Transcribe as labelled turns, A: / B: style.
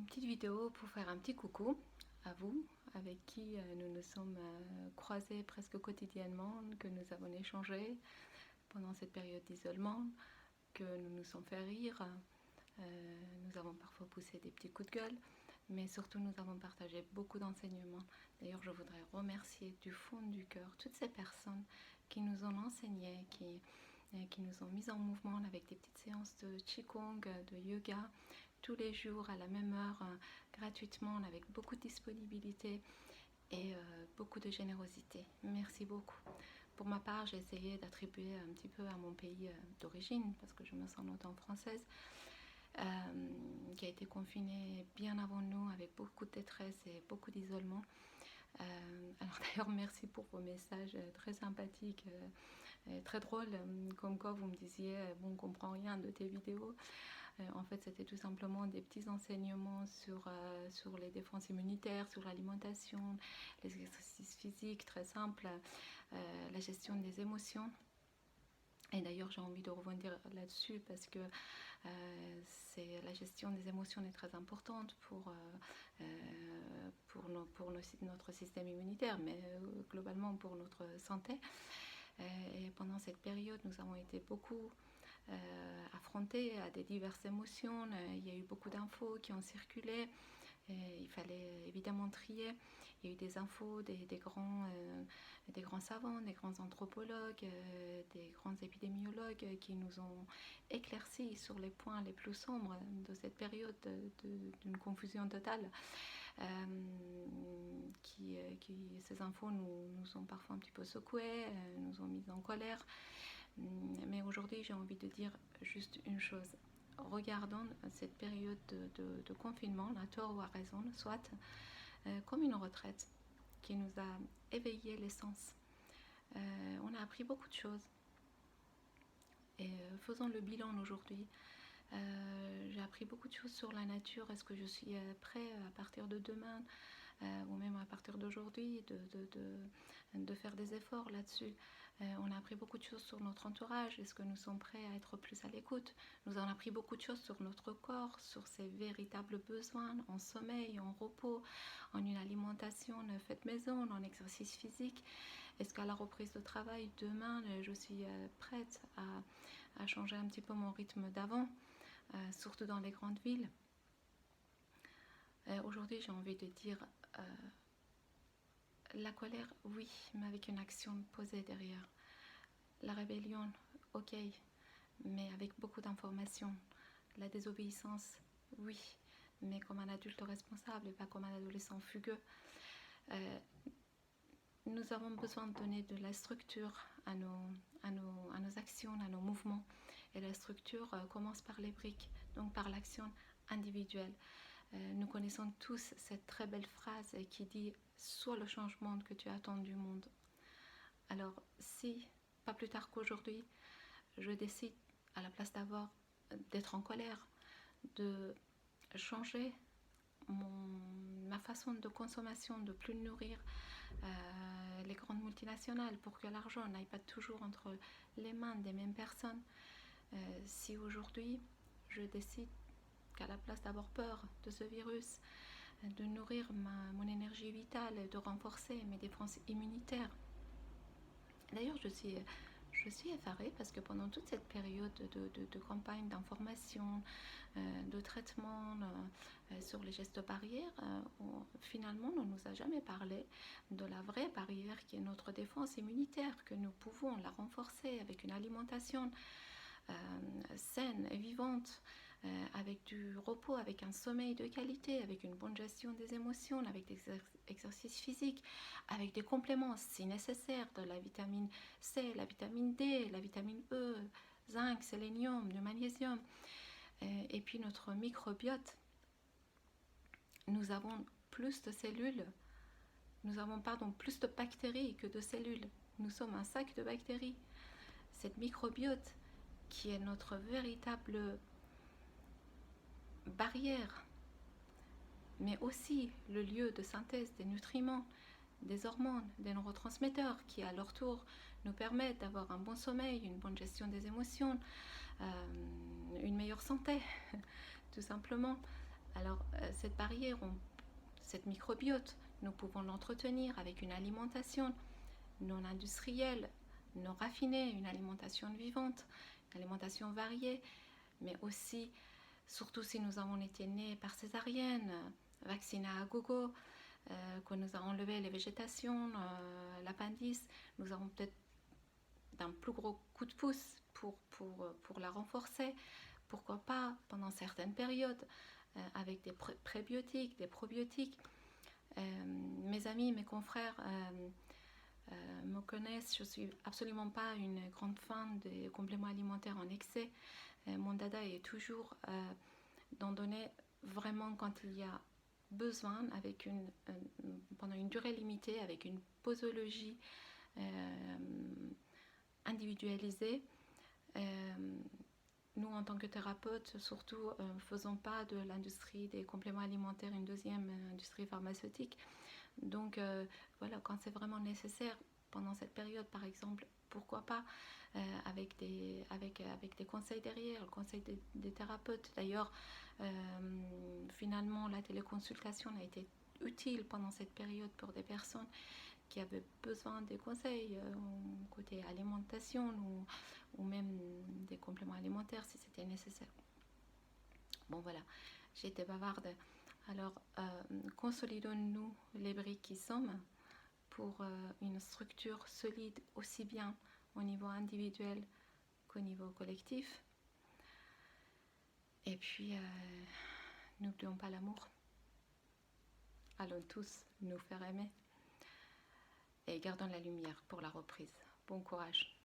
A: petite vidéo pour faire un petit coucou à vous, avec qui nous nous sommes croisés presque quotidiennement, que nous avons échangé pendant cette période d'isolement, que nous nous sommes fait rire. Nous avons parfois poussé des petits coups de gueule, mais surtout nous avons partagé beaucoup d'enseignements. D'ailleurs, je voudrais remercier du fond du cœur toutes ces personnes qui nous ont enseigné, qui nous ont mis en mouvement avec des petites séances de Qigong, de yoga, tous les jours à la même heure, gratuitement, avec beaucoup de disponibilité et beaucoup de générosité. Merci beaucoup. Pour ma part, j'ai essayé d'attribuer un petit peu à mon pays d'origine, parce que je me sens longtemps française, qui a été confiné bien avant nous, avec beaucoup de détresse et beaucoup d'isolement. Alors d'ailleurs, merci pour vos messages très sympathiques, très drôles, comme quoi vous me disiez bon, on ne comprend rien de tes vidéos. En fait, c'était tout simplement des petits enseignements sur les défenses immunitaires, sur l'alimentation, les exercices physiques très simples, la gestion des émotions. Et d'ailleurs, j'ai envie de rebondir là-dessus parce que la gestion des émotions est très importante pour notre système immunitaire, mais globalement pour notre santé. Et pendant cette période, nous avons été beaucoup affrontés à des diverses émotions. Il y a eu beaucoup d'infos qui ont circulé. Il fallait évidemment trier. Il y a eu des infos des grands savants, des grands anthropologues, des grands épidémiologues qui nous ont éclaircis sur les points les plus sombres de cette période d'une confusion totale. Ces infos nous ont parfois un petit peu secoués, nous ont mis en colère. Mais aujourd'hui, j'ai envie de dire juste une chose. Regardons cette période de confinement, à tort ou à raison, soit, comme une retraite qui nous a éveillé les sens. On a appris beaucoup de choses. Et faisons le bilan aujourd'hui. J'ai appris beaucoup de choses sur la nature. Est-ce que je suis prêt à partir de demain ou même à partir d'aujourd'hui de faire des efforts là-dessus? On a appris beaucoup de choses sur notre entourage. Est-ce que nous sommes prêts à être plus à l'écoute? Nous avons appris beaucoup de choses sur notre corps, sur ses véritables besoins en sommeil, en repos, en une alimentation faite maison, en exercice physique. Est-ce qu'à la reprise de travail demain, je suis prête à changer un petit peu mon rythme d'avant, surtout dans les grandes villes? Aujourd'hui, j'ai envie de dire la colère, oui, mais avec une action posée derrière. La rébellion, ok, mais avec beaucoup d'informations. La désobéissance, oui, mais comme un adulte responsable et pas comme un adolescent fugueux. Nous avons besoin de donner de la structure à nos actions, à nos mouvements. Et la structure commence par les briques, donc par l'action individuelle. Nous connaissons tous cette très belle phrase qui dit « Sois le changement que tu attends du monde ». Alors si, pas plus tard qu'aujourd'hui, je décide, à la place d'être en colère, de changer ma façon de consommation, de plus nourrir les grandes multinationales pour que l'argent n'aille pas toujours entre les mains des mêmes personnes. Si aujourd'hui je décide qu'à la place d'avoir peur de ce virus, de nourrir mon énergie vitale, de renforcer mes défenses immunitaires. D'ailleurs, je suis effarée parce que pendant toute cette période de campagne d'information, de traitement sur les gestes barrières, finalement, on ne nous a jamais parlé de la vraie barrière qui est notre défense immunitaire, que nous pouvons la renforcer avec une alimentation saine et vivante, avec du repos, avec un sommeil de qualité, avec une bonne gestion des émotions, avec des exercices physiques, avec des compléments si nécessaire, de la vitamine C, la vitamine D, la vitamine E, zinc, sélénium, du magnésium, et puis notre microbiote. Nous avons plus de cellules, plus de bactéries que de cellules. Nous sommes un sac de bactéries. Cette microbiote qui est notre véritable barrière, mais aussi le lieu de synthèse des nutriments, des hormones, des neurotransmetteurs qui à leur tour nous permettent d'avoir un bon sommeil, une bonne gestion des émotions, une meilleure santé, tout simplement. Alors, cette barrière, cette microbiote, nous pouvons l'entretenir avec une alimentation non industrielle, non raffinée, une alimentation vivante, une alimentation variée, mais aussi, surtout si nous avons été nés par césarienne, vaccinés à gogo, qu'on nous a enlevé les végétations, l'appendice, nous avons peut-être d'un plus gros coup de pouce pour la renforcer. Pourquoi pas pendant certaines périodes, avec des prébiotiques, des probiotiques. Mes amis, mes confrères me connaissent, je ne suis absolument pas une grande fan des compléments alimentaires en excès. Mon dada est toujours d'en donner vraiment quand il y a besoin, avec pendant une durée limitée, avec une posologie individualisée. Nous, en tant que thérapeutes, surtout, ne faisons pas de l'industrie des compléments alimentaires une deuxième industrie pharmaceutique. Donc, voilà, quand c'est vraiment nécessaire, pendant cette période, par exemple, pourquoi pas, avec des conseils derrière, le conseil des thérapeutes. D'ailleurs, finalement, la téléconsultation a été utile pendant cette période pour des personnes qui avaient besoin des conseils côté alimentation ou même des compléments alimentaires si c'était nécessaire. Bon voilà, j'ai été bavarde. Alors, consolidons-nous les briques qui sommes pour une structure solide aussi bien au niveau individuel qu'au niveau collectif. Et puis, n'oublions pas l'amour. Allons tous nous faire aimer. Et gardons la lumière pour la reprise. Bon courage.